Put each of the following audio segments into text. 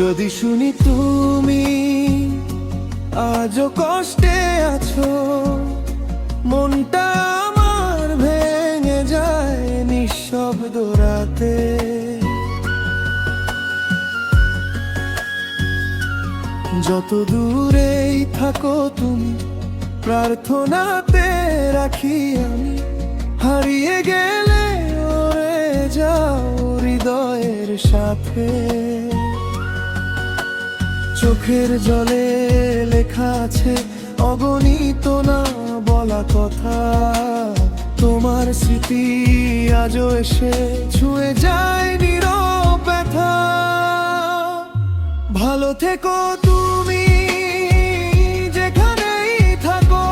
যদি শুনি তুমি আজও কষ্টে আছো, মনটা আমার ভেঙে যায় নিঃশব্দ রাতে। যত দূরেই থাকো তুমি, প্রার্থনাতে রাখি আমি, হারিয়ে গেলে ওরে যাও হৃদয়ের সাথে। চোখের জলে লেখা আছে অগণিত না বলা কথা, তোমার স্মৃতি আজও এসে ছুঁয়ে যায় নীরব ব্যথা। ভালো থেকো তুমি যেখানেই থাকো,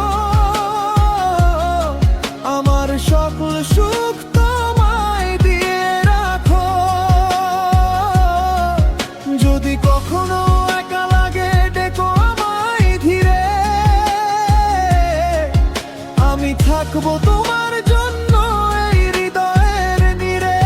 আমার সকল সুখ তোমায় দিয়ে রাখো। যদি কখনো একা লাগে ডেকো আমায় ধীরে, আমি থাকবো তোমার জন্য এই হৃদয়ের নীড়ে।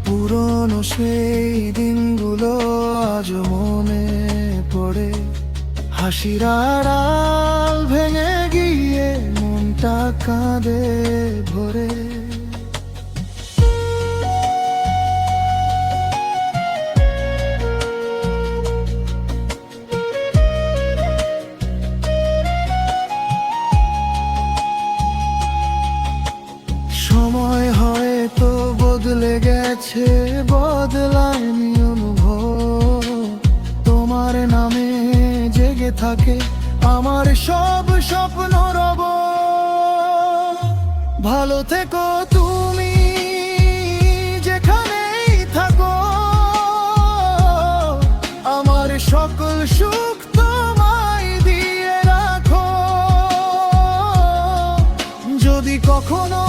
পুরনো সেই দিনগুলো আজ মনে পড়ে, হাসির আড়াল ভেঙে গিয়ে মনটা কাঁদে ভরে। সময় হয়তো বদলে গেছে, বদলায়নি অনুভব। তোমার নামে জেগে থাকে আমার সব স্বপ্ন রব। ভালো থেকো তুমি যেখানেই থাকো, আমার সকল সুখ তোমায় দিয়ে রাখো। যদি কখনো